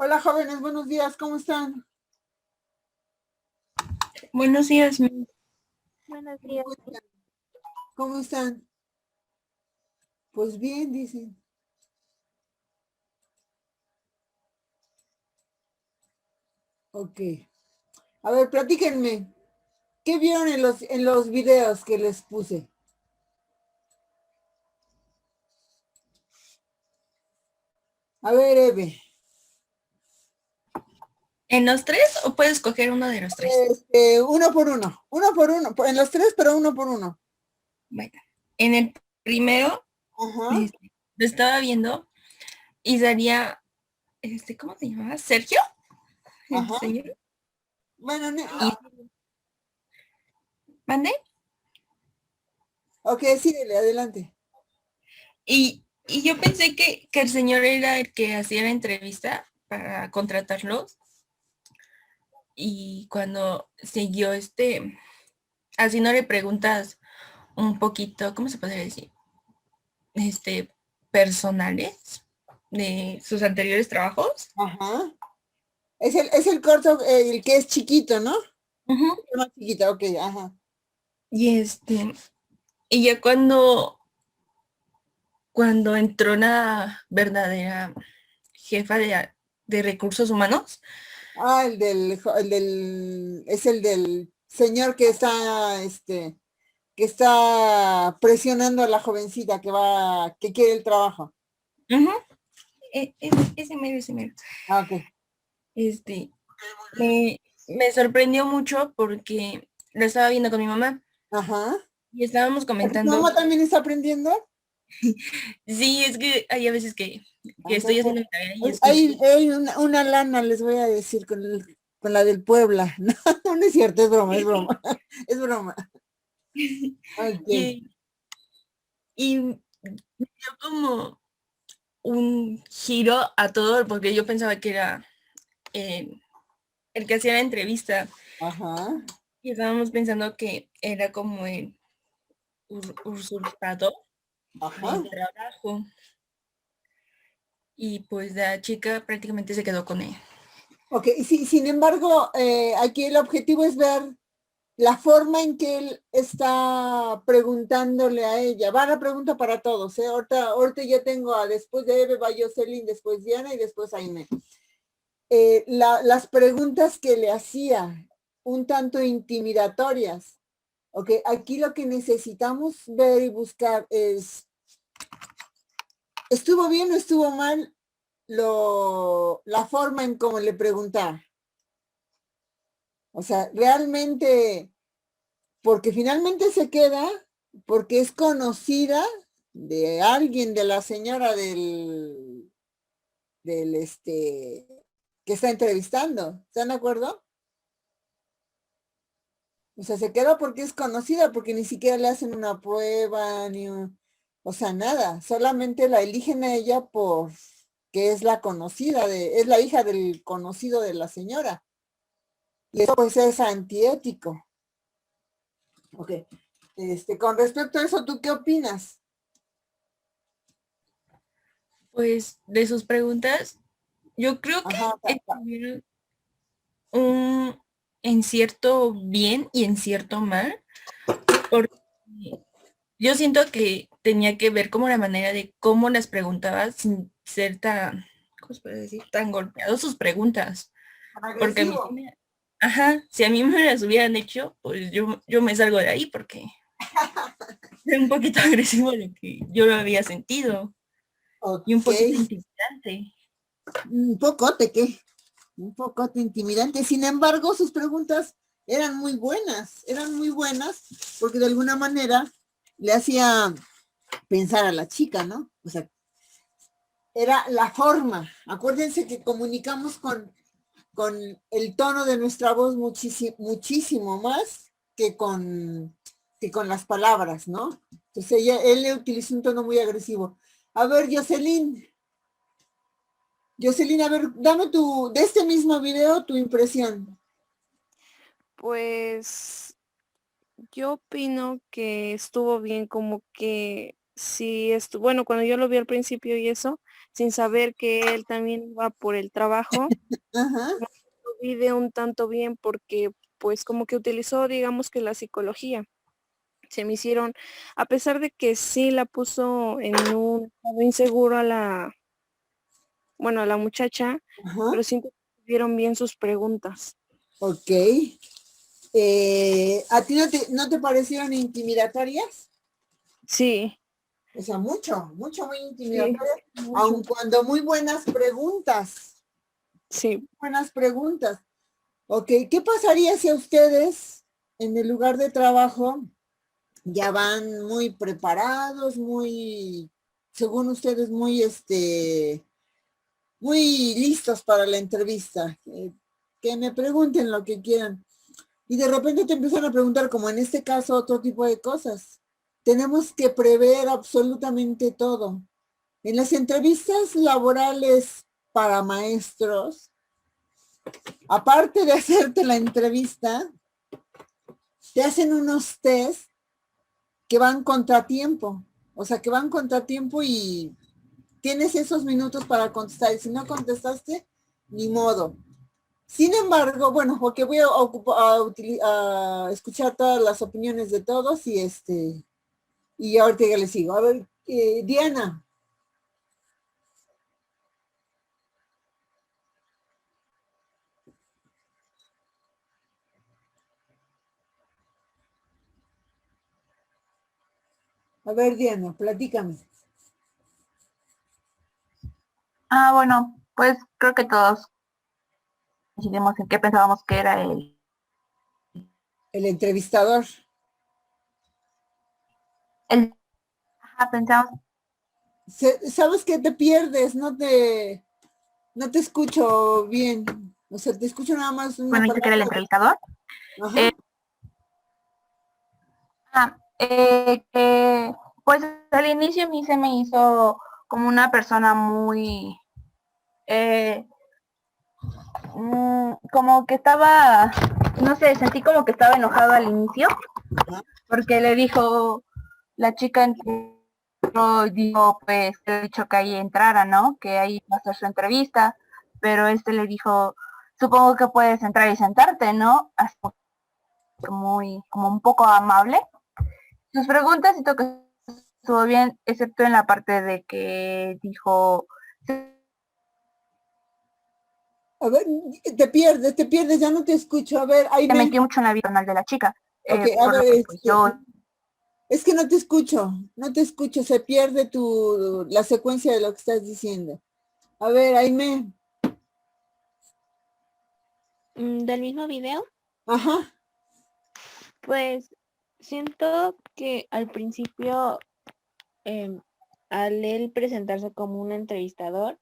Hola jóvenes, buenos días, ¿cómo están? Buenos días. Buenos ¿Qué me días. cuentan? ¿Cómo están? Pues bien, dicen. Ok. A ver, platíquenme. ¿Qué vieron en los videos que les puse? A ver, Eve. ¿En los tres o puedes escoger uno de los tres? Uno por uno. Uno por uno. En los tres, pero uno por uno. Bueno, en el primero Ajá, lo estaba viendo y salía, ¿cómo se llamaba? Sergio, el ajá. señor. Bueno, Y mandé. ok, síguele, adelante. Y yo pensé que el señor era el que hacía la entrevista para contratarlos. Y cuando siguió haciéndole preguntas un poquito, ¿cómo se podría decir? Personales de sus anteriores trabajos. Ajá. Es el corto, el que es chiquito, ¿no? Ujú. El más chiquita, ok, ajá. Y y ya cuando entró la verdadera jefa de recursos humanos. Ah, es el del señor que está presionando a la jovencita que quiere el trabajo. Ujú. Ese mero. Ah, ok. Este, me sorprendió mucho porque lo estaba viendo con mi mamá Ajá. y estábamos ¿Tu comentando. mamá también está aprendiendo? Sí, es que hay a veces que estoy Entonces, haciendo mi tarea y escucho. hay una lana, les voy a decir, con la del Puebla. No, no es cierto, es broma, es broma. Es broma. Ok. Y, y me dio como un giro a todo porque yo pensaba que era eh, el que hacía la entrevista Ajá. y estábamos pensando que era como el usurpador Ajá. del trabajo y pues la chica prácticamente se quedó con él. Ok, sí, sin embargo, aquí el objetivo es ver la forma en que él está preguntándole a ella. Va la pregunta para todos, ¿eh? Ahorita ya tengo después de Eve, va Jocelyn, después Diana y después Aime. Las preguntas que le hacía, un tanto intimidatorias. Ok, aquí lo que necesitamos ver y buscar es, ¿estuvo bien o estuvo mal la forma en cómo le preguntaba? O sea, realmente, porque finalmente se queda, porque es conocida de alguien, de la señora del que está entrevistando. ¿Están de acuerdo? O sea, se queda porque es conocida, porque ni siquiera le hacen una prueba, o sea, nada. Solamente la eligen a ella por que es la conocida, es la hija del conocido de la señora. Y eso pues es antiético. Ok. Con respecto a eso, ¿tú qué opinas? Pues de sus preguntas, yo creo que Ajá, estuvieron un en cierto bien y en cierto mal, porque yo siento que tenía que ver como la manera de cómo las preguntaba sin ser tan, ¿cómo se puede decir? Tan golpeado sus preguntas. Porque a mí sí agresivo. ajá, si a mí me las hubieran hecho, pues yo me salgo de ahí porque es un poquito agresivo lo que yo lo había sentido y un Ok. poquito intimidante. Un pocote, ¿qué? Un pocote intimidante. Sin embargo, sus preguntas eran muy buenas, porque de alguna manera le hacía pensar a la chica, ¿no? O sea, era la forma. Acuérdense que comunicamos con el tono de nuestra voz muchísimo más que con las palabras, ¿no? Entonces él le utilizó un tono muy agresivo. A ver, Jocelyn, a ver, dame de este mismo video, tu impresión. Pues yo opino que estuvo bien, como que sí, bueno, cuando yo lo vi al principio y eso, sin saber que él también iba por el trabajo, Ajá, como que lo vi de un tanto bien porque pues como que utilizó, digamos que la psicología. Se me hicieron, a pesar de que sí la puso en un estado inseguro a la muchacha, ajá, pero siento que vieron bien sus preguntas. ok. ¿A ti no te parecieron intimidatorias? Sí, O sea, mucho, mucho, muy sí, intimidatorias, aun mucho. cuando muy buenas preguntas, Sí. buenas preguntas. Ok, ¿qué pasaría si a ustedes en el lugar de trabajo ya van muy preparados, muy, según ustedes, muy, muy listos para la entrevista? Que me pregunten lo que quieran. Y de repente te empiezan a preguntar, como en este caso, otro tipo de cosas. Tenemos que prever absolutamente todo. En las entrevistas laborales para maestros, aparte de hacerte la entrevista, te hacen unos test que van contratiempo. O sea, que van contratiempo y tienes esos minutos para contestar. Y si no contestaste, ni modo. Sin embargo, bueno, porque voy a escuchar todas las opiniones de todos y ahorita ya les sigo. A ver, Diana, a ver, Diana, platícame. Bueno, pues creo que todos coincidimos en qué pensábamos que era El entrevistador. el, pensamos, Sabes que te pierdes, no te escucho bien. O sea, te escucho nada más una bueno, dice que era el palabra. entrevistador. Ajá. Eh, que pues al inicio a mí se me hizo como una persona muy, eh, como que estaba, no sé, sentí como que estaba enojado al inicio, Ajá. porque le dijo, la chica entró y dijo, pues, le he dicho que ahí entrara, ¿no? Que ahí va a hacer su entrevista, pero le dijo, supongo que puedes entrar y sentarte, ¿no? Así muy, como un poco amable. Sus preguntas siento que estuvo bien, excepto en la parte de que dijo, se A ver, te pierdes, ya no te escucho. A ver, Aime. metió mucho en la vida personal de la chica, Ok, a por lo ver, que pues yo es que no te escucho, se pierde la secuencia de lo que estás diciendo. A ver, Aime. Del mismo video, Ajá. pues siento que al principio, em, al él presentarse como un entrevistador,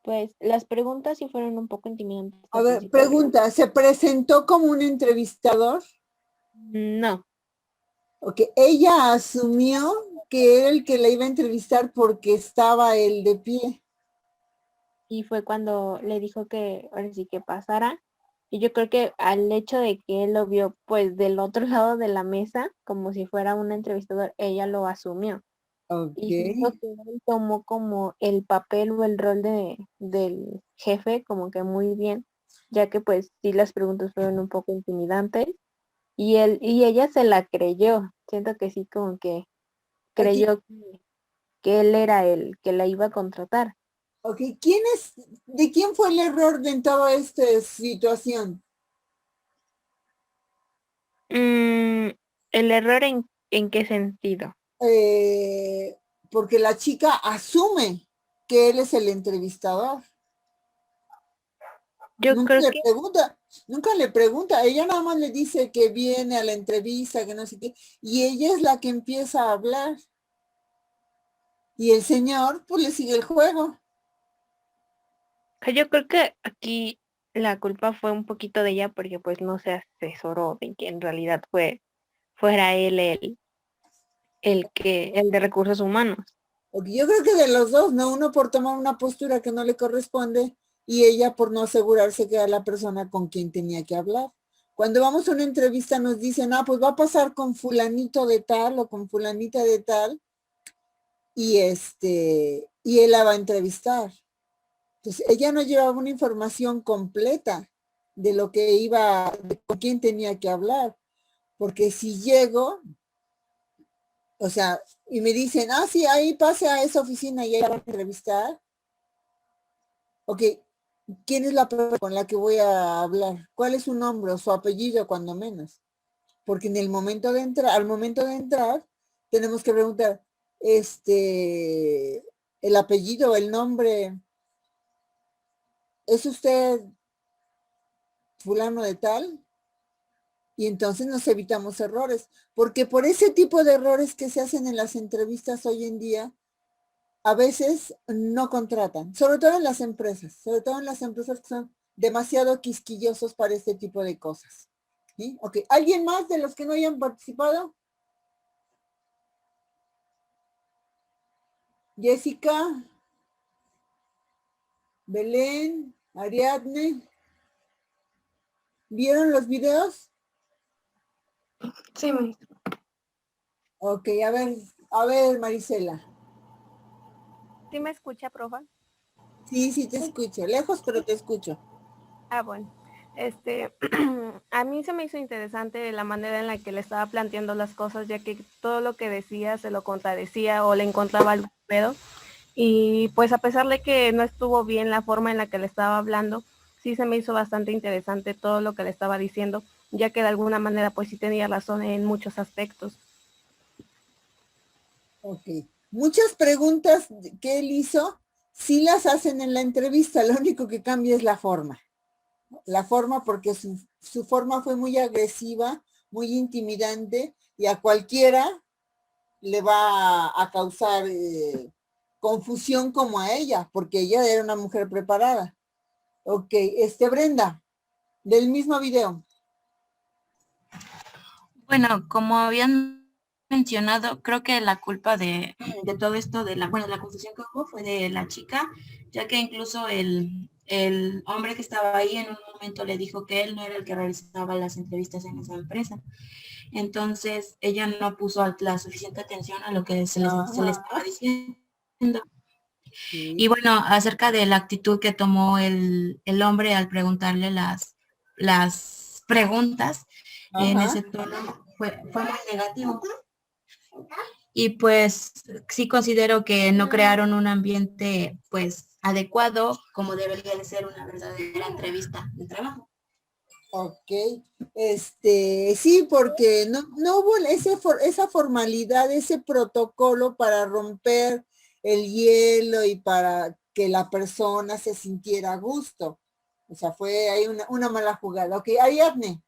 pues las preguntas sí fueron un poco intimidantes A al ver, principio. pregunta, ¿se presentó como un entrevistador? No, Ok, ella asumió que era el que la iba a entrevistar porque estaba él de pie. y fue cuando le dijo que ahora sí que pasara. Y yo creo que al hecho de que él lo vio pues del otro lado de la mesa, como si fuera un entrevistador, ella lo asumió. Ok. Y siento que él tomó como el papel o el rol del jefe como que muy bien, ya que pues sí las preguntas fueron un poco intimidantes y ella se la creyó. Siento que sí como que Aquí, creyó que él era el que la iba a contratar. ok, ¿de quién fue el error en toda esta situación? Mm, ¿El error en qué sentido? Eh, Porque la chica asume que él es el entrevistador. Yo Nunca creo le que pregunta, nunca le pregunta. Ella nada más le dice que viene a la entrevista, que no sé qué, y ella es la que empieza a hablar. Y el señor, pues le sigue el juego. yo creo que aquí la culpa fue un poquito de ella porque pues no se asesoró de que en realidad fuera él el de recursos humanos. Porque yo creo que de los dos, ¿no? Uno por tomar una postura que no le corresponde y ella por no asegurarse que era la persona con quien tenía que hablar. Cuando vamos a una entrevista nos dicen, pues va a pasar con fulanito de tal o con fulanita de tal, y él la va a entrevistar. Entonces, ella no llevaba una información completa de lo que iba, de con quién tenía que hablar, porque si llego, o sea, y me dicen, sí, ahí pase a esa oficina y ahí la van a entrevistar. Ok, ¿quién es la persona con la que voy a hablar? ¿Cuál es su nombre o su apellido, cuando menos? Porque en el momento de entrar, al momento de entrar, tenemos que preguntar, el apellido, el nombre, ¿es usted fulano de tal? Y entonces nos evitamos errores, porque por ese tipo de errores que se hacen en las entrevistas hoy en día, a veces no contratan, sobre todo en las empresas que son demasiado quisquillosos para este tipo de cosas. ¿Sí? Ok, ¿alguien más de los que no hayan participado? Jessica, Belén, Ariadne, ¿vieron los videos? Sí, maestra. Ok, a ver, Marisela. ¿Sí me escucha, profa? Sí, te escucho. Lejos, pero te escucho. Bueno. A mí se me hizo interesante la manera en la que le estaba planteando las cosas, ya que todo lo que decía se lo contradecía o le encontraba algún pedo. Y pues a pesar de que no estuvo bien la forma en la que le estaba hablando, sí se me hizo bastante interesante todo lo que le estaba diciendo, ya que de alguna manera pues sí tenía razón en muchos aspectos. Ok. Muchas preguntas que él hizo, sí las hacen en la entrevista, lo único que cambia es la forma. La forma, porque su forma fue muy agresiva, muy intimidante, y a cualquiera le va a causar confusión como a ella, porque ella era una mujer preparada. Ok, Brenda, del mismo video. Bueno, como habían mencionado, creo que la culpa de todo esto, la confusión que hubo fue de la chica, ya que incluso el hombre que estaba ahí en un momento le dijo que él no era el que realizaba las entrevistas en esa empresa. Entonces, ella no puso la suficiente atención a lo que se le estaba diciendo. Sí. Y bueno, acerca de la actitud que tomó el hombre al preguntarle las preguntas, en ese tono fue muy negativo. Y pues sí considero que no crearon un ambiente pues adecuado como debería de ser una verdadera entrevista de trabajo. Ok, sí, porque no hubo esa formalidad, ese protocolo para romper el hielo y para que la persona se sintiera a gusto. O sea, fue ahí una mala jugada. Ok, Ariadne.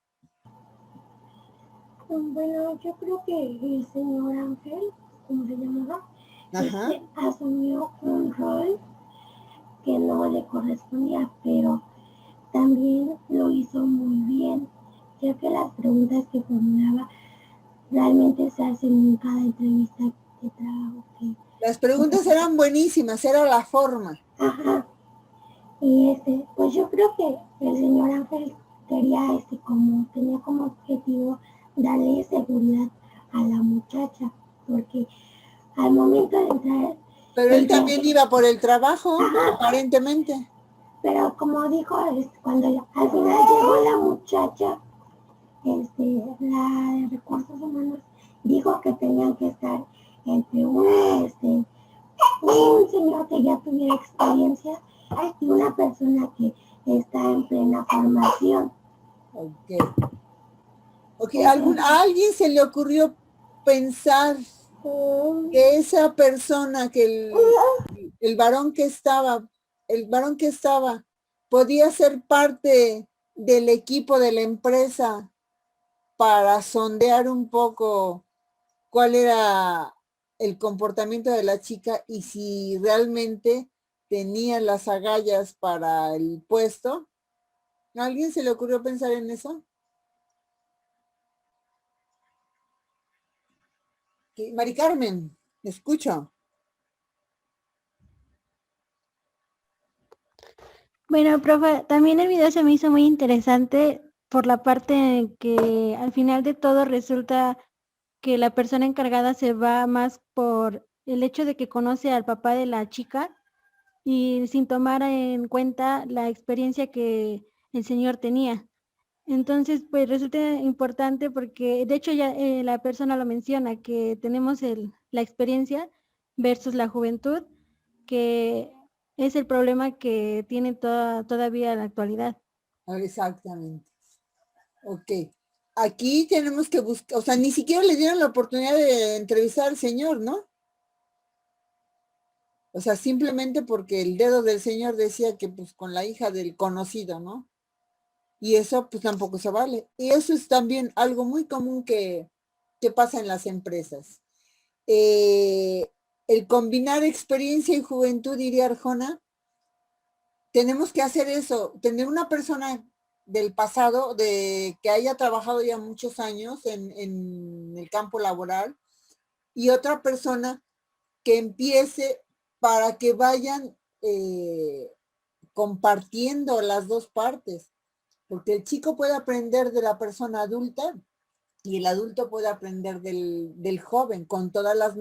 Bueno, yo creo que el señor Ángel, como se llamaba, Ajá. asumió un rol que no le correspondía, pero también lo hizo muy bien, ya que las preguntas que formulaba realmente se hacen en cada entrevista de trabajo. Las preguntas eran buenísimas, era la forma. Ajá. Y pues yo creo que el señor Ángel quería tenía como objetivo darle seguridad a la muchacha, porque al momento de entrar... Pero él también iba por el trabajo, aparentemente. Pero como dijo, cuando al final llegó la muchacha, la de recursos humanos, dijo que tenían que estar entre un señor que ya tuviera experiencia y una persona que está en plena formación. Ok, ¿a alguien se le ocurrió pensar que esa persona, que el varón que estaba, podía ser parte del equipo de la empresa para sondear un poco cuál era el comportamiento de la chica y si realmente tenía las agallas para el puesto? ¿A alguien se le ocurrió pensar en eso? Mari Carmen, escucho. Bueno, profe, también el video se me hizo muy interesante por la parte en que al final de todo resulta que la persona encargada se va más por el hecho de que conoce al papá de la chica y sin tomar en cuenta la experiencia que el señor tenía. Entonces, pues resulta importante porque de hecho ya la persona lo menciona, que tenemos la experiencia versus la juventud, que es el problema que tiene todavía en la actualidad. Exactamente. Ok. Aquí tenemos que buscar, o sea, ni siquiera le dieron la oportunidad de entrevistar al señor, ¿no? O sea, simplemente porque el dedo del señor decía que pues con la hija del conocido, ¿no? Y eso pues tampoco se vale. Y eso es también algo muy común que pasa en las empresas. El combinar experiencia y juventud, diría Arjona, tenemos que hacer eso, tener una persona del pasado, de que haya trabajado ya muchos años en el campo laboral, y otra persona que empiece para que vayan compartiendo las dos partes, porque el chico puede aprender de la persona adulta y el adulto puede aprender del joven con todas las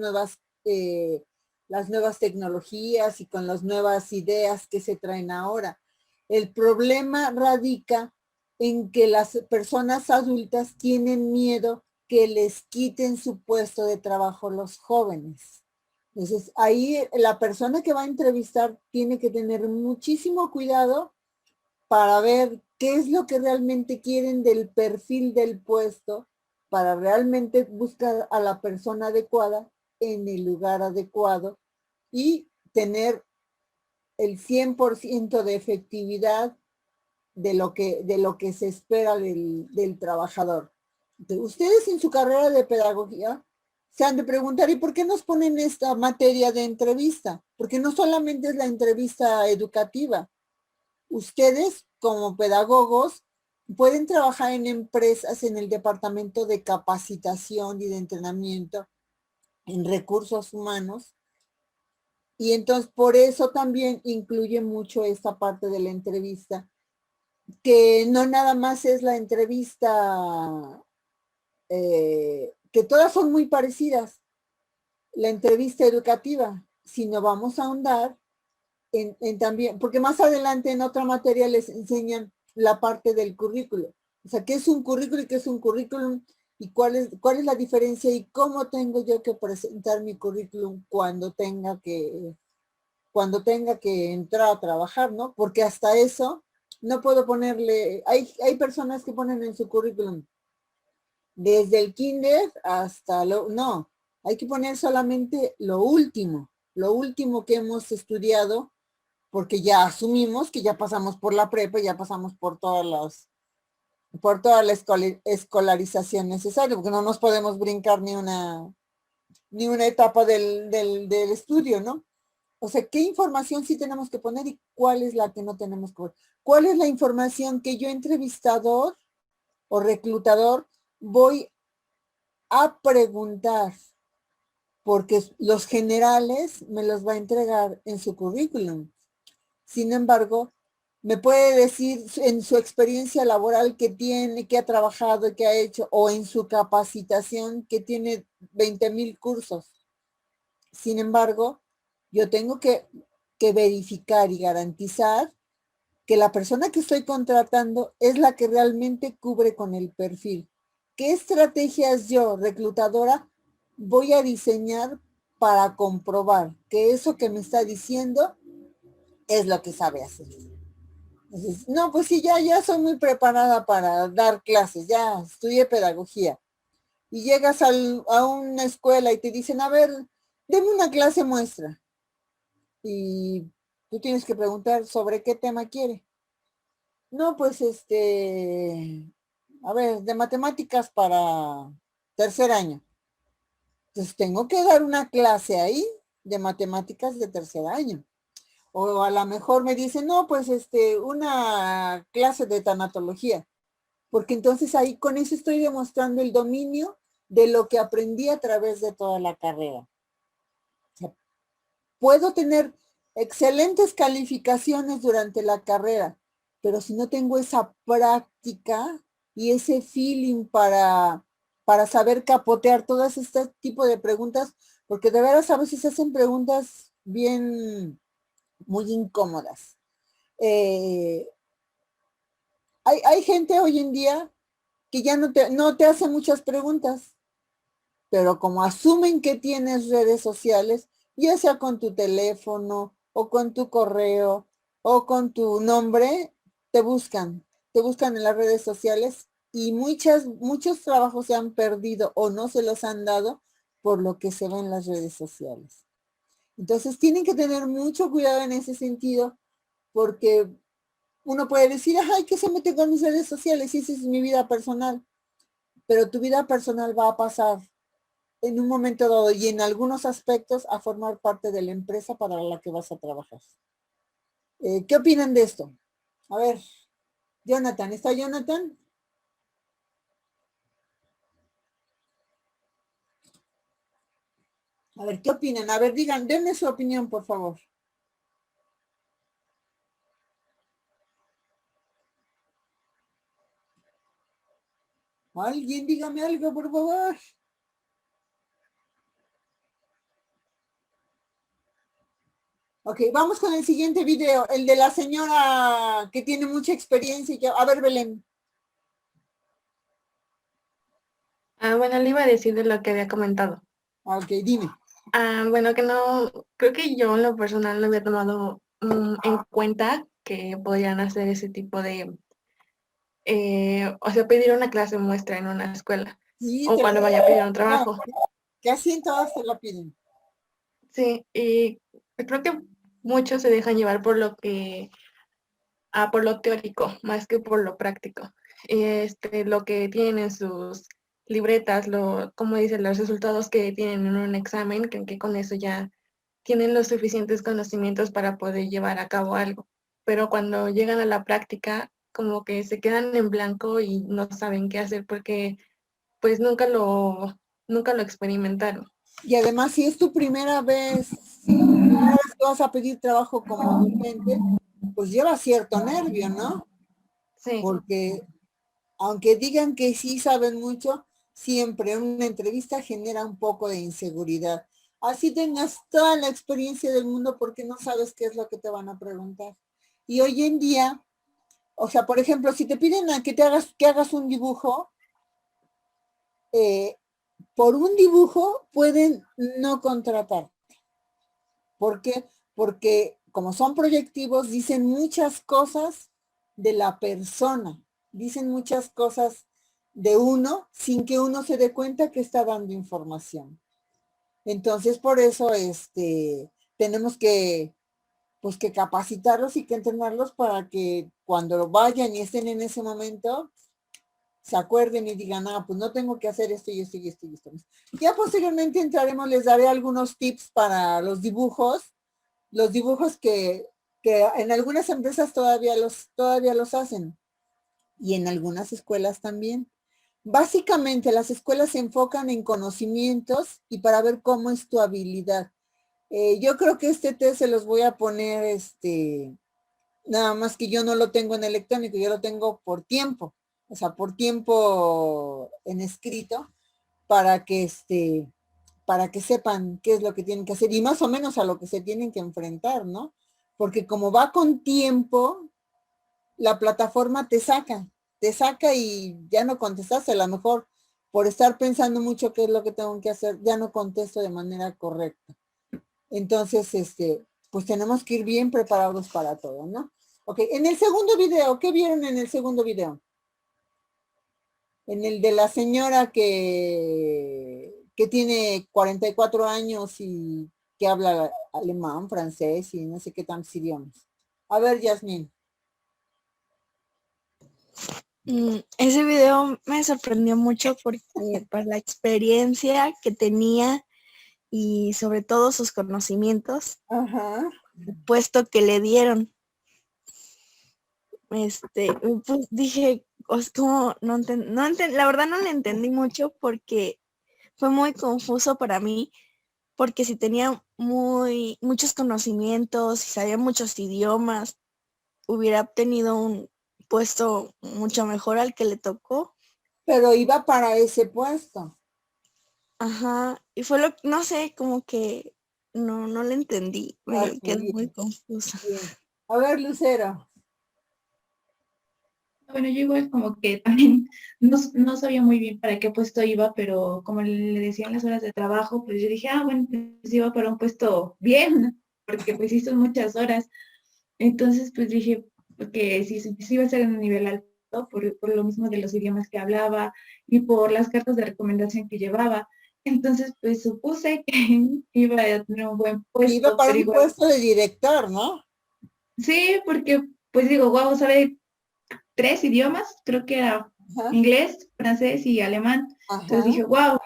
nuevas tecnologías y con las nuevas ideas que se traen ahora. El problema radica en que las personas adultas tienen miedo que les quiten su puesto de trabajo los jóvenes. Entonces, ahí la persona que va a entrevistar tiene que tener muchísimo cuidado para ver qué es lo que realmente quieren del perfil del puesto, para realmente buscar a la persona adecuada en el lugar adecuado y tener el 100% de efectividad de lo que se espera del trabajador. Entonces, ustedes en su carrera de pedagogía se han de preguntar, ¿y por qué nos ponen esta materia de entrevista? Porque no solamente es la entrevista educativa. Ustedes como pedagogos pueden trabajar en empresas en el departamento de capacitación y de entrenamiento en recursos humanos. Y entonces por eso también incluye mucho esta parte de la entrevista, que no nada más es la entrevista, que todas son muy parecidas, la entrevista educativa, sino vamos a ahondar en también, porque más adelante en otra materia les enseñan la parte del currículo. O sea, ¿qué es un currículo y qué es un currículum? ¿Y cuál es la diferencia? ¿Y cómo tengo yo que presentar mi currículum cuando tenga que entrar a trabajar, ¿no? Porque hasta eso no puedo ponerle, hay personas que ponen en su currículum desde el kinder hasta no, hay que poner solamente lo último que hemos estudiado, porque ya asumimos que ya pasamos por la prepa, ya pasamos por toda la escolarización necesaria, porque no nos podemos brincar ni una etapa del estudio, ¿no? O sea, ¿qué información sí tenemos que poner y cuál es la que no tenemos que poner? ¿Cuál es la información que yo, entrevistador o reclutador, voy a preguntar? Porque los generales me los va a entregar en su currículum. Sin embargo, me puede decir en su experiencia laboral que tiene, que ha trabajado, que ha hecho, o en su capacitación que tiene 20,000 cursos. Sin embargo, yo tengo que verificar y garantizar que la persona que estoy contratando es la que realmente cubre con el perfil. ¿Qué estrategias yo, reclutadora, voy a diseñar para comprobar que eso que me está diciendo es lo que sabe hacer? Entonces, no, pues sí, ya soy muy preparada para dar clases, ya estudié pedagogía. Y llegas a una escuela y te dicen, a ver, deme una clase muestra. Y tú tienes que preguntar sobre qué tema quiere. No, pues a ver, de matemáticas para tercer año. Entonces tengo que dar una clase ahí de matemáticas de tercer año. O a lo mejor me dicen, no, pues una clase de tanatología. Porque entonces ahí con eso estoy demostrando el dominio de lo que aprendí a través de toda la carrera. O sea, puedo tener excelentes calificaciones durante la carrera, pero si no tengo esa práctica y ese feeling para saber capotear todas este tipo de preguntas, porque de veras a veces hacen preguntas bien, muy incómodas. Hay gente hoy en día que ya no te hace muchas preguntas, pero como asumen que tienes redes sociales, ya sea con tu teléfono o con tu correo o con tu nombre, te buscan en las redes sociales y muchos trabajos se han perdido o no se los han dado por lo que se ve en las redes sociales. Entonces tienen que tener mucho cuidado en ese sentido porque uno puede decir, ay, ¿qué se mete con mis redes sociales? Y esa es mi vida personal. Pero tu vida personal va a pasar en un momento dado y en algunos aspectos a formar parte de la empresa para la que vas a trabajar. ¿Qué opinan de esto? A ver, Jonathan, ¿está Jonathan? A ver, ¿qué opinan? A ver, digan, denme su opinión, por favor. Alguien dígame algo, por favor. Ok, vamos con el siguiente video, el de la señora que tiene mucha experiencia y que, a ver, Belén. Bueno, le iba a decir de lo que había comentado. Ok, dime. Bueno, que no, creo que yo en lo personal no había tomado en cuenta que podían hacer ese tipo de, o sea, pedir una clase muestra en una escuela Sí, o cuando vaya a pedir un trabajo. casi en todas te lo piden. Sí, y creo que muchos se dejan llevar por por lo teórico, más que por lo práctico. Lo que tienen en sus libretas, como dicen, los resultados que tienen en un examen, creen que con eso ya tienen los suficientes conocimientos para poder llevar a cabo algo. Pero cuando llegan a la práctica, como que se quedan en blanco y no saben qué hacer porque pues nunca lo experimentaron. Y además, si es tu primera vez que vas a pedir trabajo como docente, pues lleva cierto nervio, ¿no? Sí. Porque aunque digan que sí saben mucho, siempre una entrevista genera un poco de inseguridad. Así tengas toda la experiencia del mundo porque no sabes qué es lo que te van a preguntar. Y hoy en día, o sea, por ejemplo, si te piden a que hagas un dibujo, por un dibujo pueden no contratar. ¿Por qué? Porque como son proyectivos, dicen muchas cosas de la persona, dicen muchas cosas de uno sin que uno se dé cuenta que está dando información. Entonces, por eso tenemos que, pues, que capacitarlos y que entrenarlos para que cuando vayan y estén en ese momento, se acuerden y digan, pues no tengo que hacer esto y esto y esto y esto. Ya posteriormente entraremos, les daré algunos tips para los dibujos que en algunas empresas todavía los hacen y en algunas escuelas también. Básicamente las escuelas se enfocan en conocimientos y para ver cómo es tu habilidad. Yo creo que este test se los voy a poner, nada más que yo no lo tengo en electrónico, yo lo tengo por tiempo, o sea, por tiempo en escrito, para que sepan qué es lo que tienen que hacer y más o menos a lo que se tienen que enfrentar, ¿no? Porque como va con tiempo, la plataforma te saca y ya no contestaste, a lo mejor por estar pensando mucho qué es lo que tengo que hacer, ya no contesto de manera correcta. Entonces, pues tenemos que ir bien preparados para todo, ¿no? Ok, en el segundo video, ¿qué vieron en el segundo video? En el de la señora que tiene 44 años y que habla alemán, francés y no sé qué tantos idiomas. A ver, Yasmín. Ese video me sorprendió mucho porque por la experiencia que tenía y sobre todo sus conocimientos, puesto que le dieron. Pues dije, como la verdad no le entendí mucho porque fue muy confuso para mí, porque si tenía muchos conocimientos, si sabía muchos idiomas, hubiera obtenido un puesto mucho mejor al que le tocó. Pero iba para ese puesto. Ajá, y fue no sé, como que no le entendí, Ah, me muy quedé muy bien, confusa. bien. A ver, Lucero. Bueno, yo igual como que también no sabía muy bien para qué puesto iba, pero como le decían las horas de trabajo, pues yo dije, bueno, pues iba para un puesto bien, porque pues hizo muchas horas. Entonces, pues dije que sí iba a ser en un nivel alto, por lo mismo de los idiomas que hablaba y por las cartas de recomendación que llevaba. Entonces, pues supuse que iba a tener un buen Iba puesto, para pero un igual, puesto de director, ¿no? sí, porque pues digo, wow, sabe 3 idiomas, creo que era Ajá, inglés, francés y alemán. Entonces ajá. dije, wow,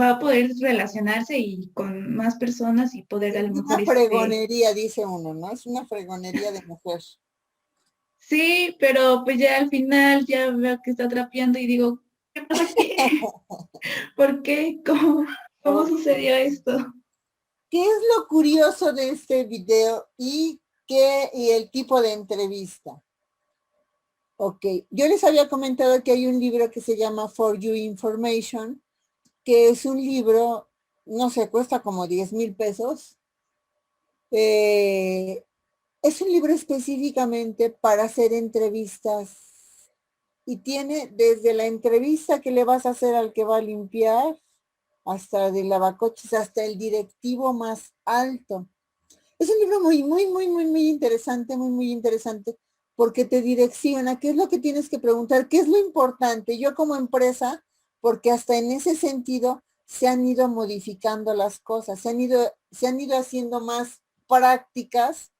va a poder relacionarse y con más personas y poder a Es lo mejor una fregonería, dice uno, ¿no? Es una fregonería de mujer. sí, pero pues ya al final ya veo que está trapeando y digo, ¿qué pasa aquí? ¿Por qué? ¿Cómo Ok. sucedió esto? ¿Qué es lo curioso de este video y el tipo de entrevista? Ok, yo les había comentado que hay un libro que se llama For You Information, que es un libro, no sé, cuesta como 10,000 pesos. Eh, es un libro específicamente para hacer entrevistas y tiene desde la entrevista que le vas a hacer al que va a limpiar, hasta de lavacoches, hasta el directivo más alto. Es un libro muy, muy, muy, muy, muy interesante, muy, muy interesante, porque te direcciona qué es lo que tienes que preguntar, qué es lo importante. Yo como empresa, porque hasta en ese sentido se han ido modificando las cosas, se han ido haciendo más prácticas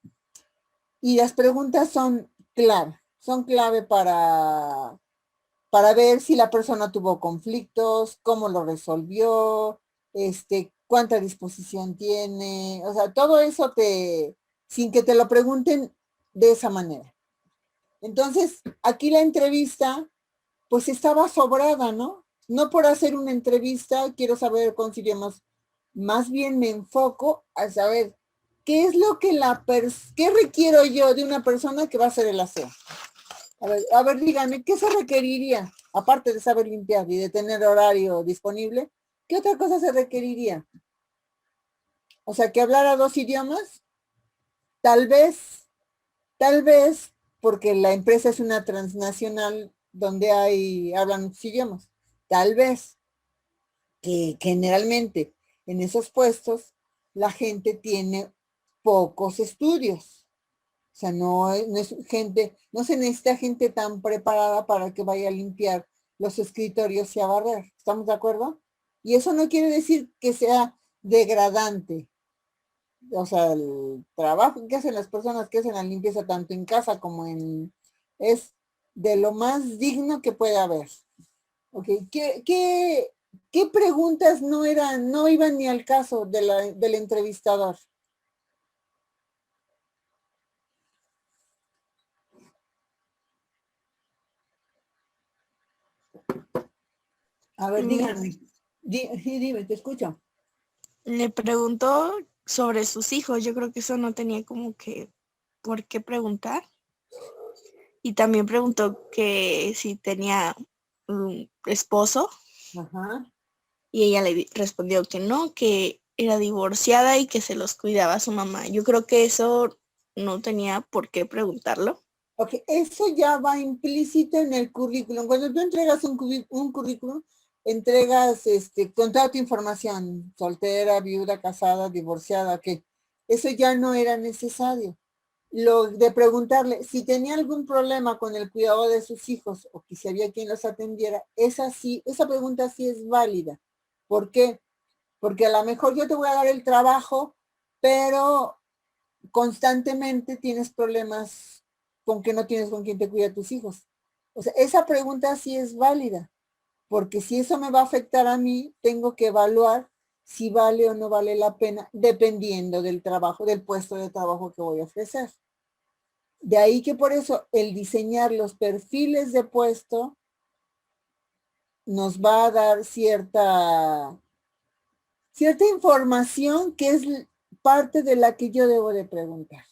y las preguntas son clave para ver si la persona tuvo conflictos, cómo lo resolvió, cuánta disposición tiene, o sea, todo eso sin que te lo pregunten de esa manera. Entonces, aquí la entrevista, pues estaba sobrada, ¿no? No por hacer una entrevista, quiero saber cuántos idiomas, más bien me enfoco a saber qué es lo que qué requiero yo de una persona que va a hacer el aseo. A ver, díganme, ¿qué se requeriría? Aparte de saber limpiar y de tener horario disponible, ¿qué otra cosa se requeriría? O sea, que hablara 2 idiomas, tal vez, porque la empresa es una transnacional donde hablan muchos idiomas. Tal vez que generalmente en esos puestos la gente tiene pocos estudios. O sea, no se necesita gente tan preparada para que vaya a limpiar los escritorios y a barrer. ¿Estamos de acuerdo? Y eso no quiere decir que sea degradante. O sea, el trabajo que hacen las personas que hacen la limpieza tanto en casa como es de lo más digno que puede haber. Ok, ¿qué preguntas no iban ni al caso del entrevistador? A ver, Me- díganme. Sí, dime, te escucho. Le preguntó sobre sus hijos, yo creo que eso no tenía como que por qué preguntar. Y también preguntó que si tenía un esposo Ajá. y ella le respondió que no, que era divorciada y que se los cuidaba a su mamá. Yo creo que eso no tenía por qué preguntarlo. Ok, eso ya va implícito en el currículum. Cuando tú entregas un currículum, entregas con toda tu información, soltera, viuda, casada, divorciada, ok. Eso ya no era necesario. Lo de preguntarle si tenía algún problema con el cuidado de sus hijos o que si había quien los atendiera, esa pregunta sí es válida. ¿Por qué? Porque a lo mejor yo te voy a dar el trabajo, pero constantemente tienes problemas con que no tienes con quién te cuida a tus hijos. O sea, esa pregunta sí es válida, porque si eso me va a afectar a mí, tengo que evaluar si vale o no vale la pena, dependiendo del trabajo, del puesto de trabajo que voy a ofrecer. De ahí que por eso el diseñar los perfiles de puesto nos va a dar cierta información que es parte de la que yo debo de preguntar.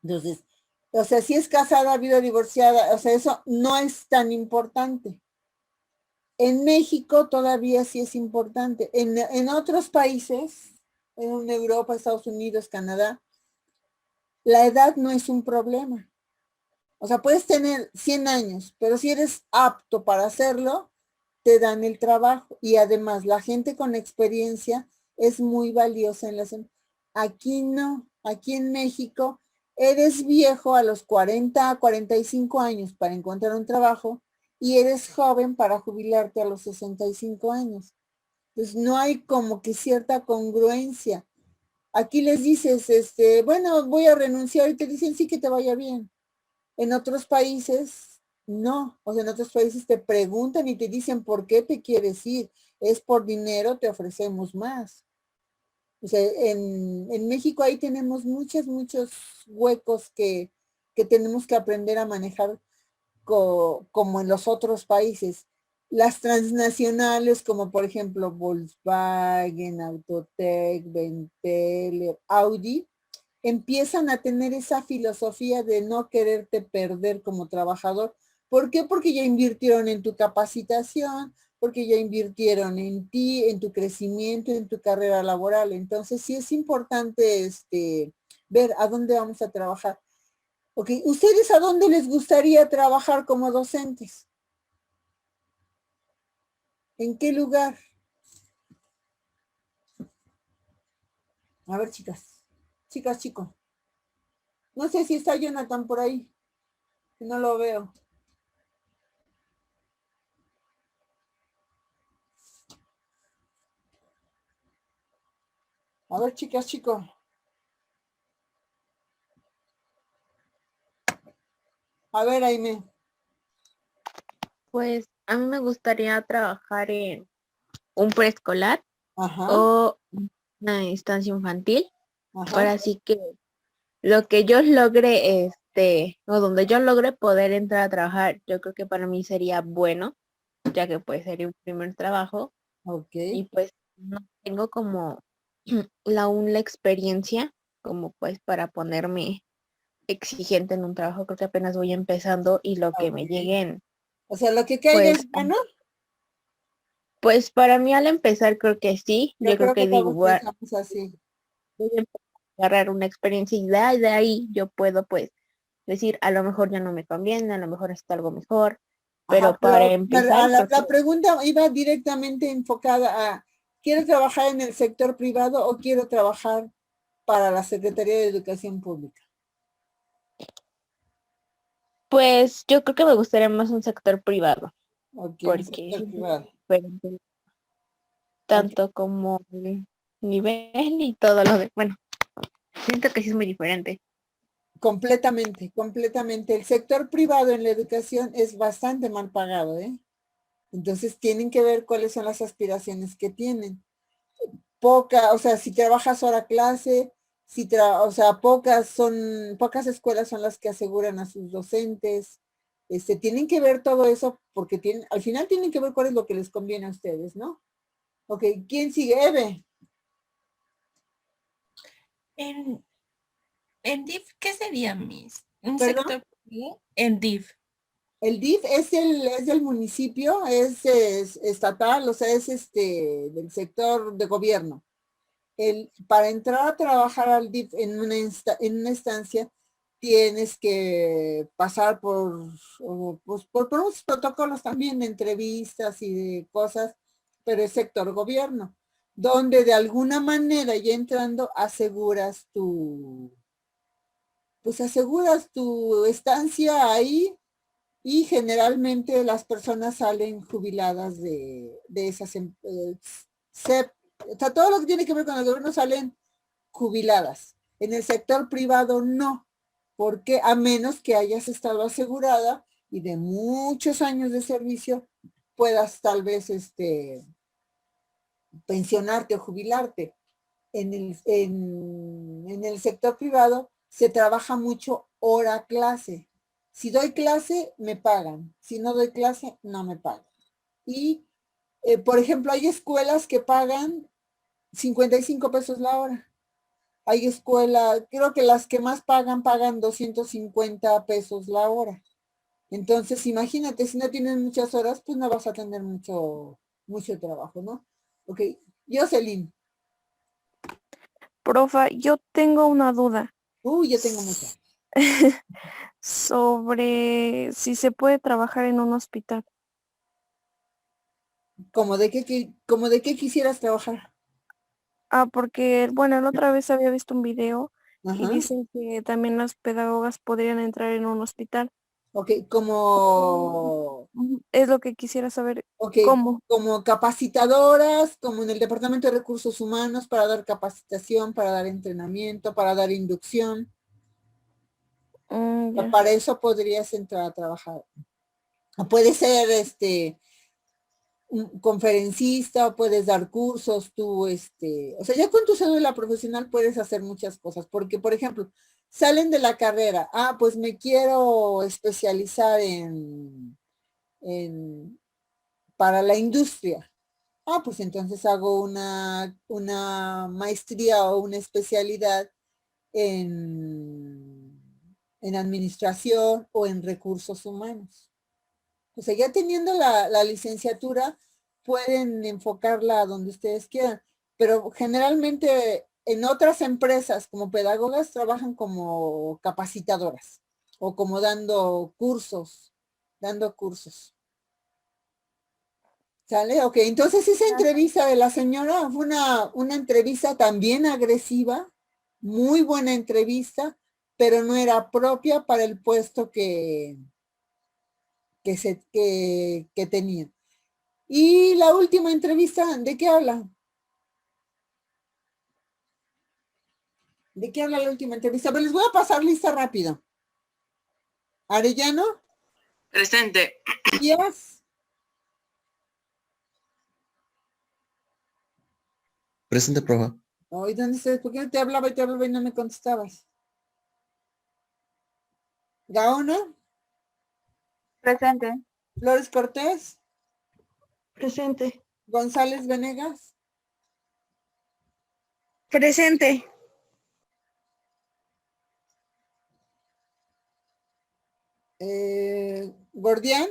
Entonces, o sea, si es casada, viuda, divorciada, o sea, eso no es tan importante. En México todavía sí es importante. En otros países, en Europa, Estados Unidos, Canadá, la edad no es un problema. O sea, puedes tener 100 años, pero si eres apto para hacerlo, te dan el trabajo. Y además, la gente con experiencia es muy valiosa en las... Aquí no, aquí en México, eres viejo a los 40, 45 años para encontrar un trabajo y eres joven para jubilarte a los 65 años. Entonces, no hay como que cierta congruencia. Aquí les dices, bueno, voy a renunciar y te dicen, sí, que te vaya bien. En otros países, no. O sea, en otros países te preguntan y te dicen, ¿por qué te quieres ir? Es por dinero, te ofrecemos más. O sea, en México ahí tenemos muchos huecos que tenemos que aprender a manejar como en los otros países. Las transnacionales, como por ejemplo Volkswagen, Autotech, Bentel, Audi, empiezan a tener esa filosofía de no quererte perder como trabajador. ¿Por qué? Porque ya invirtieron en tu capacitación, porque ya invirtieron en ti, en tu crecimiento, en tu carrera laboral. Entonces sí es importante ver a dónde vamos a trabajar. Ok, ¿ustedes a dónde les gustaría trabajar como docentes? ¿En qué lugar? A ver, chicas, chicos. No sé si está Jonathan por ahí, que no lo veo. A ver, chicos. A ver, Aime. Pues a mí me gustaría trabajar en un preescolar Ajá, o una instancia infantil, ajá. para así que lo que yo logre, o donde yo logre poder entrar a trabajar, yo creo que para mí sería bueno, ya que pues sería un primer trabajo Ok. y pues no tengo como la experiencia como pues para ponerme exigente en un trabajo, creo que apenas voy empezando y lo que me Ok. lleguen, O sea, lo que caiga pues, es bueno. pues para mí al empezar creo que sí, Yo yo creo creo que que digo, todos pensamos así. voy a empezar a agarrar una experiencia y de ahí yo puedo pues decir, a lo mejor ya no me conviene, a lo mejor está algo mejor, Ajá, pero para pero empezar creo que la pregunta iba directamente enfocada a, ¿quiero trabajar en el sector privado o quiero trabajar para la Secretaría de Educación Pública? pues yo creo que me gustaría más un sector privado, Ok, un porque sector sí, privado. diferente, Ok, tanto como el nivel y todo lo de, bueno, siento que sí es muy diferente. completamente. El sector privado en la educación es bastante mal pagado, ¿eh? Entonces tienen que ver cuáles son las aspiraciones que tienen. O sea, si trabajas hora clase, o sea, pocas escuelas son las que aseguran a sus docentes. Tienen que ver todo eso porque al final tienen que ver cuál es lo que les conviene a ustedes, ¿no? Ok, ¿quién sigue? Eve. En, en DIF, ¿qué sería, Miss? ¿Un Perdón, sector privado? En DIF. el DIF es del municipio, es estatal, o sea, es del sector de gobierno. Para entrar a trabajar al DIF en una estancia, tienes que pasar por unos protocolos también de entrevistas y de cosas, pero es sector gobierno, donde de alguna manera ya entrando aseguras tu estancia ahí y generalmente las personas salen jubiladas de esas, o sea, todo lo que tiene que ver con el gobierno salen jubiladas. En el sector privado no, porque a menos que hayas estado asegurada y de muchos años de servicio puedas tal vez pensionarte o jubilarte. En el sector privado se trabaja mucho hora clase. Si doy clase, me pagan. Si no doy clase, no me pagan. Y, por ejemplo, hay escuelas que pagan 55 pesos la hora. Hay escuelas, creo que las que más pagan 250 pesos la hora. Entonces, imagínate, si no tienes muchas horas, pues no vas a tener mucho trabajo, ¿no? Ok, Jocelyn. Profa, yo tengo una duda Yo tengo muchas. sobre si se puede trabajar en un hospital. ¿Cómo de qué quisieras trabajar? Porque, bueno, la otra vez había visto un video y Ajá. dicen que también las pedagogas podrían entrar en un hospital. Ok, como, Es lo que quisiera saber, ok, ¿cómo? como capacitadoras, como en el Departamento de Recursos Humanos, para dar capacitación, para dar entrenamiento, para dar inducción. Ya. Para eso podrías entrar a trabajar. O puede ser un conferencista, o puedes dar cursos, tú, o sea, ya con tu cédula profesional puedes hacer muchas cosas, porque, por ejemplo, salen de la carrera, pues me quiero especializar para la industria. Pues entonces hago una maestría o una especialidad en administración o en recursos humanos. O sea, ya teniendo la licenciatura, pueden enfocarla a donde ustedes quieran, pero generalmente en otras empresas como pedagogas trabajan como capacitadoras o como dando cursos. ¿Sale? Ok, entonces esa entrevista de la señora fue una entrevista también agresiva, muy buena entrevista, pero no era propia para el puesto que tenía. Y la última entrevista, ¿de qué habla? ¿De qué habla la última entrevista? Pero les voy a pasar lista rápido. Arellano. Presente. Díaz. Presente, profe. Ay, ¿dónde estás? ¿Por qué no te hablaba y no me contestabas? Gaona. Presente. Flores Cortés. Presente. González Venegas. Presente. Gordián.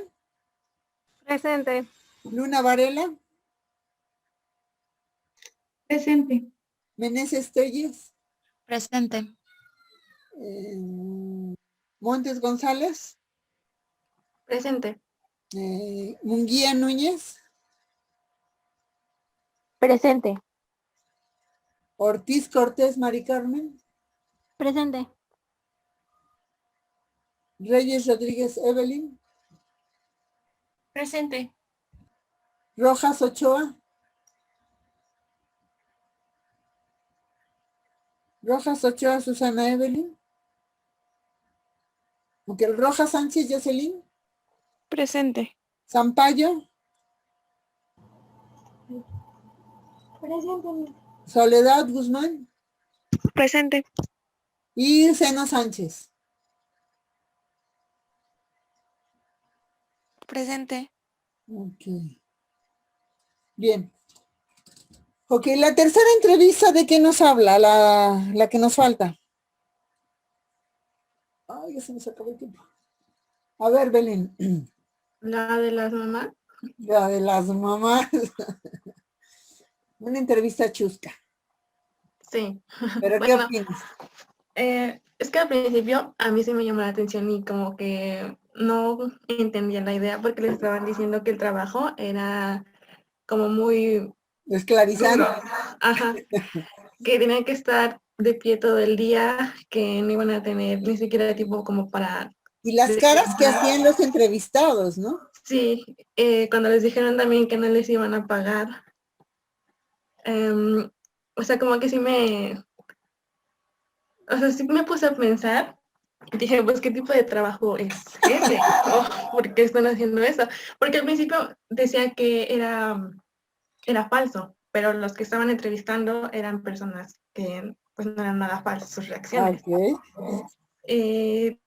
Presente. Luna Varela. Presente. Meneses Telles. Presente. Montes González. Presente. Munguía Núñez. Presente. Ortiz Cortés Mari Carmen. Presente. Reyes Rodríguez Evelyn. Presente. Rojas Ochoa. Rojas Ochoa Susana Evelyn. Ok, Rojas Sánchez Jocelyn. Presente. Zampayo. Presente. Soledad Guzmán. Presente. Y Seno Sánchez. Presente. Ok. Bien. Ok, la tercera entrevista, ¿de qué nos habla? La que nos falta. Ay, ya se nos acabó el tiempo. A ver, Belén. La de las mamás. La de las mamás. Una entrevista chusca. Sí. ¿Pero qué Bueno, opinas? es que al principio a mí sí me llamó la atención y como que no entendía la idea porque les estaban diciendo que el trabajo era como muy Esclarizante. duro. Ajá. Que tenían que estar de pie todo el día, que no iban a tener ni siquiera tiempo como para... Y las caras que hacían los entrevistados, ¿no? Sí, cuando les dijeron también que no les iban a pagar. O sea, como que sí me puse a pensar. Dije, pues, ¿qué tipo de trabajo es ese? ¿Por qué están haciendo eso? Porque al principio decía que era falso, pero los que estaban entrevistando eran personas que pues no eran nada falsas sus reacciones. Ok.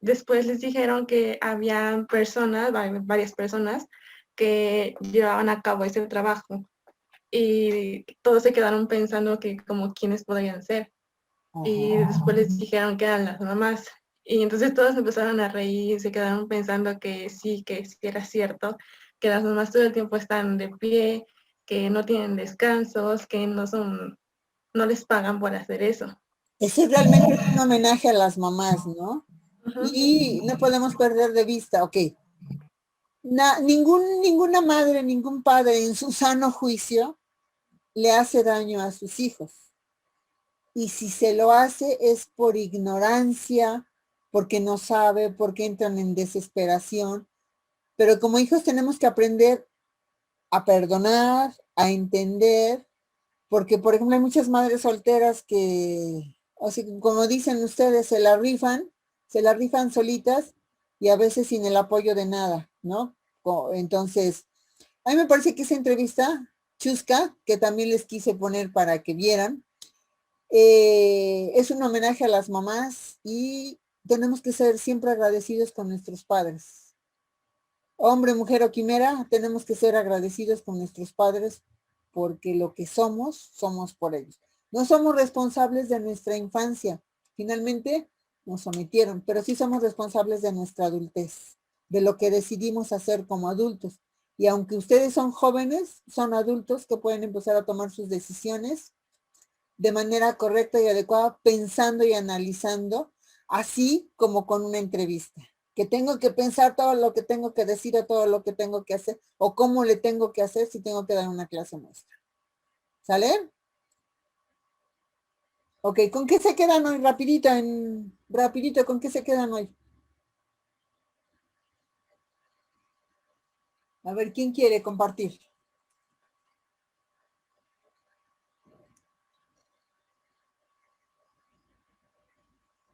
Después les dijeron que había personas, varias personas, que llevaban a cabo ese trabajo y todos se quedaron pensando que como quiénes podrían ser. Y después les dijeron que eran las mamás Y entonces todos empezaron a reír, se quedaron pensando que sí era cierto, que las mamás todo el tiempo están de pie, que no tienen descansos, que no les pagan por hacer eso. Ese realmente es un homenaje a las mamás, ¿no? Ujú. Y no podemos perder de vista, ok, ninguna madre, ningún padre en su sano juicio le hace daño a sus hijos. Y si se lo hace es por ignorancia, porque no sabe, porque entran en desesperación. Pero como hijos tenemos que aprender a perdonar, a entender, porque por ejemplo hay muchas madres solteras que, así como dicen ustedes, se la rifan solitas y a veces sin el apoyo de nada, ¿no? Entonces, a mí me parece que esa entrevista chusca, que también les quise poner para que vieran, es un homenaje a las mamás y tenemos que ser siempre agradecidos con nuestros padres. Hombre, mujer o quimera, tenemos que ser agradecidos con nuestros padres porque lo que somos por ellos. No somos responsables de nuestra infancia. Finalmente nos sometieron, pero sí somos responsables de nuestra adultez, de lo que decidimos hacer como adultos. Y aunque ustedes son jóvenes, son adultos que pueden empezar a tomar sus decisiones de manera correcta y adecuada, pensando y analizando, así como con una entrevista. Que tengo que pensar todo lo que tengo que decir o todo lo que tengo que hacer o cómo le tengo que hacer si tengo que dar una clase maestra. ¿Sale? Ok, ¿con qué se quedan hoy? Rapidito, ¿con qué se quedan hoy? A ver, ¿quién quiere compartir?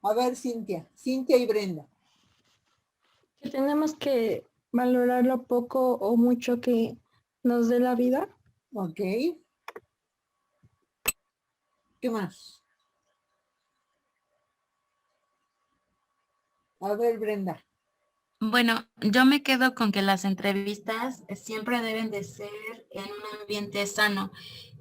A ver, Cintia y Brenda. Que tenemos que valorar lo poco o mucho que nos dé la vida. Ok. ¿Qué más? A ver, Brenda. Bueno, yo me quedo con que las entrevistas siempre deben de ser en un ambiente sano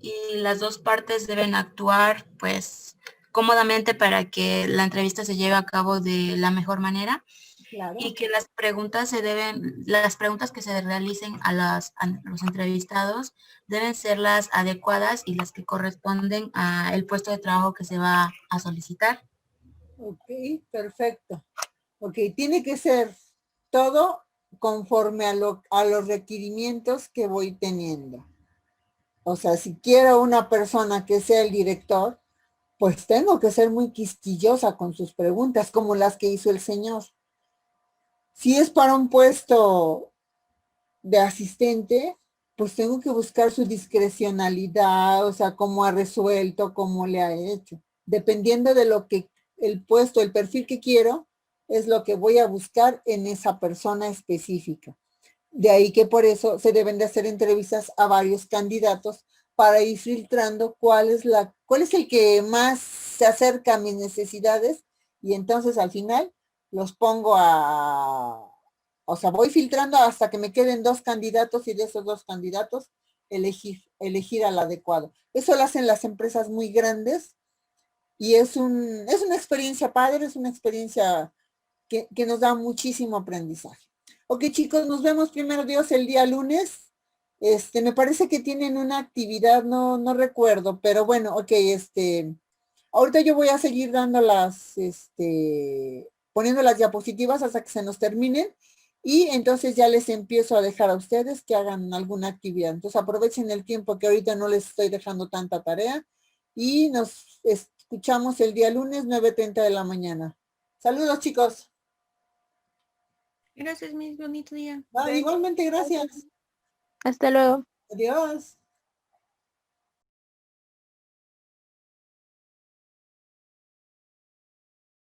y las dos partes deben actuar pues cómodamente para que la entrevista se lleve a cabo de la mejor manera. Claro. Y que las preguntas que se realicen a los entrevistados deben ser las adecuadas y las que corresponden al puesto de trabajo que se va a solicitar. Ok, perfecto. Ok, tiene que ser todo conforme a los requerimientos que voy teniendo. O sea, si quiero una persona que sea el director, pues tengo que ser muy quisquillosa con sus preguntas, como las que hizo el señor. Si es para un puesto de asistente, pues tengo que buscar su discrecionalidad, o sea, cómo ha resuelto, cómo le ha hecho. Dependiendo de lo que el puesto, el perfil que quiero, es lo que voy a buscar en esa persona específica. De ahí que por eso se deben de hacer entrevistas a varios candidatos para ir filtrando cuál es el que más se acerca a mis necesidades y entonces al final los pongo o sea, voy filtrando hasta que me queden 2 candidatos y de esos 2 candidatos elegir al adecuado. Eso lo hacen las empresas muy grandes y es una experiencia padre, es una experiencia que nos da muchísimo aprendizaje. Ok, chicos, nos vemos primero Dios el día lunes. Me parece que tienen una actividad, no recuerdo, pero bueno, ok, ahorita yo voy a seguir dando poniendo las diapositivas hasta que se nos terminen y entonces ya les empiezo a dejar a ustedes que hagan alguna actividad. Entonces aprovechen el tiempo que ahorita no les estoy dejando tanta tarea y nos escuchamos el día lunes 9:30 de la mañana. Saludos, chicos. Gracias, Miss. Bonito día. Igualmente, gracias. Hasta luego. Adiós.